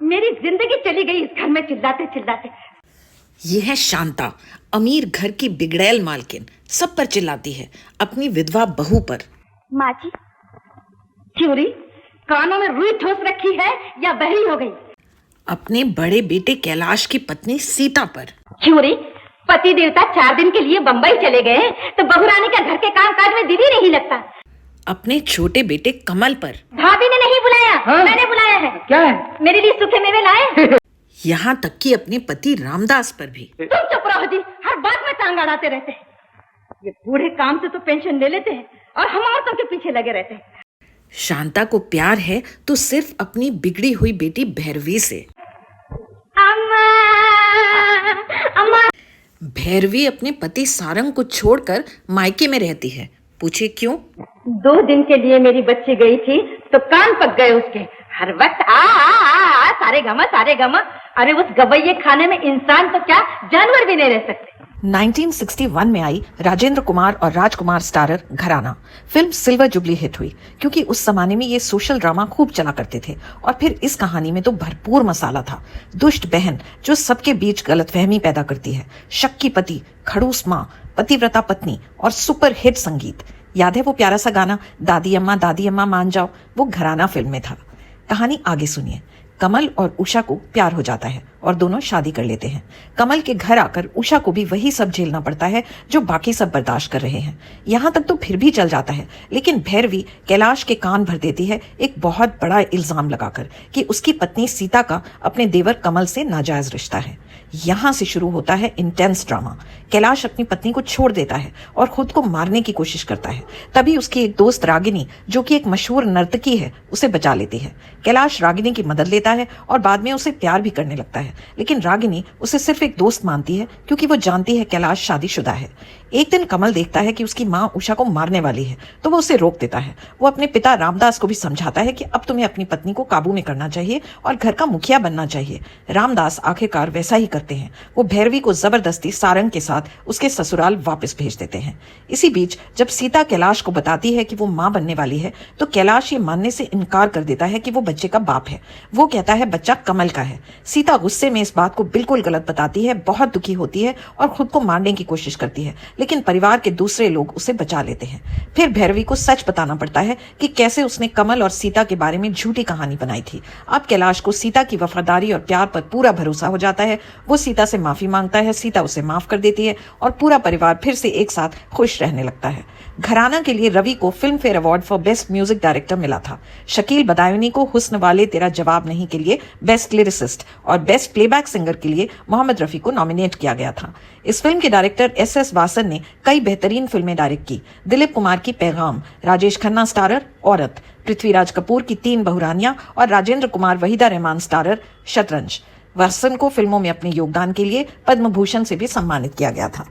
मेरी जिंदगी चली गई इस घर में चिल्लाते चिल्लाते। ये है शांता, अमीर घर की बिगड़ैल मालकिन। सब पर चिल्लाती है, अपनी विधवा बहू पर। माँ जी, क्योरी कानों में रुई ठोस रखी है या बहरी हो गई? अपने बड़े बेटे कैलाश की पत्नी सीता पर। क्योरी पति देवता 4 दिन के लिए बंबई चले गए तो बहुरानी का घर के काम काज में दिल ही नहीं लगता। अपने छोटे बेटे कमल पर। भाभी ने नहीं बुलाया, मैंने बुलाया है। क्या है? मेरे लिए सूखे मेवे लाए। यहाँ तक कि अपने पति रामदास पर भी। तुम चुप रहो जी, हर बात में टांग अड़ाते रहते हैं। ये बूढ़े काम से तो पेंशन ले लेते हैं और हम औरतों के पीछे लगे रहते हैं। शांता को प्यार है तो सिर्फ अपनी बिगड़ी हुई बेटी भैरवी से। अम्मा, अम्मा। भैरवी अपने पति सारंग को छोड़कर मायके में रहती है। पूछे क्यों? 2 दिन के लिए मेरी बच्ची गई थी तो कान पक गए उसके। हर वक्त आ सारे गमा। अरे उस गवैये खाने में इंसान तो क्या जानवर भी नहीं रह सकते। 1961 में आई राजेंद्र कुमार और राजकुमार स्टारर घराना फिल्म सिल्वर जुबली हिट हुई क्योंकि उस जमाने में ये सोशल ड्रामा खूब चला करते थे। और फिर इस कहानी में तो भरपूर मसाला था। दुष्ट बहन जो सबके बीच गलतफहमी पैदा करती है, शक की पति, खड़ूस माँ, पतिव्रता पत्नी और सुपर हिट संगीत। याद है वो प्यारा सा गाना दादी अम्मा मान जाओ? वो घराना फिल्म में था। कहानी आगे सुनिए। कमल और उषा को प्यार हो जाता है और दोनों शादी कर लेते हैं। कमल के घर आकर उषा को भी वही सब झेलना पड़ता है जो बाकी सब बर्दाश्त कर रहे हैं। यहाँ तक तो फिर भी चल जाता है, लेकिन भैरवी कैलाश के कान भर देती है एक बहुत बड़ा इल्जाम लगाकर कि उसकी पत्नी सीता का अपने देवर कमल से नाजायज रिश्ता है। यहाँ से शुरू होता है इंटेंस ड्रामा। कैलाश अपनी पत्नी को छोड़ देता है और खुद को मारने की कोशिश करता है। तभी उसकी एक दोस्त रागिनी, जो कि एक मशहूर नर्तकी है, उसे बचा लेती है। कैलाश रागिनी की मदद लेता है और बाद में उसे प्यार भी करने लगता है, लेकिन रागिनी उसे सिर्फ एक दोस्त मानती है क्योंकि वो जानती है कैलाश शादीशुदा है। एक दिन कमल देखता है कि उसकी माँ उषा को मारने वाली है तो वो उसे रोक देता है। वो अपने पिता रामदास को भी समझाता है कि अब तुम्हें अपनी पत्नी को काबू में करना चाहिए और घर का मुखिया बनना चाहिए। रामदास आखिरकार वैसा ही करते हैं। वो भैरवी को जबरदस्ती सारंग के साथ उसके ससुराल वापस भेज देते हैं। इसी बीच जब सीता कैलाश को बताती है कि वो माँ बनने वाली है तो कैलाश ये मानने से इनकार कर देता है कि वो बच्चे का बाप है। वो कहता है बच्चा कमल का है। सीता गुस्से में इस बात को बिल्कुल गलत बताती है, बहुत दुखी होती है और खुद को मारने की कोशिश करती है, लेकिन परिवार के दूसरे लोग उसे बचा लेते हैं। फिर भैरवी को सच बताना पड़ता है कि कैसे उसने कमल और सीता के बारे में झूठी कहानी बनाई थी। अब कैलाश को सीता की वफादारी और प्यार पर पूरा भरोसा हो जाता है। वो सीता से माफी मांगता है, सीता उसे माफ कर देती है और पूरा परिवार फिर से एक साथ खुश रहने लगता है। घराना के लिए रवि को film fair award for best music director मिला था। शकील बदायूनी को हुस्न वाले तेरा जवाब नहीं के लिए बेस्ट लिरिसिस्ट और बेस्ट प्लेबैक सिंगर के लिए मोहम्मद रफी को नॉमिनेट किया गया था। इस फिल्म के डायरेक्टर एस वासन ने कई बेहतरीन फिल्में डायरेक्ट की। दिलीप कुमार की पैगाम, राजेश खन्ना स्टारर औरत, पृथ्वीराज कपूर की 3 बहुरानियां और राजेंद्र कुमार वहीदा रहमान स्टारर शतरंज। वासन को फिल्मों में अपने योगदान के लिए पद्म भूषण से भी सम्मानित किया गया था।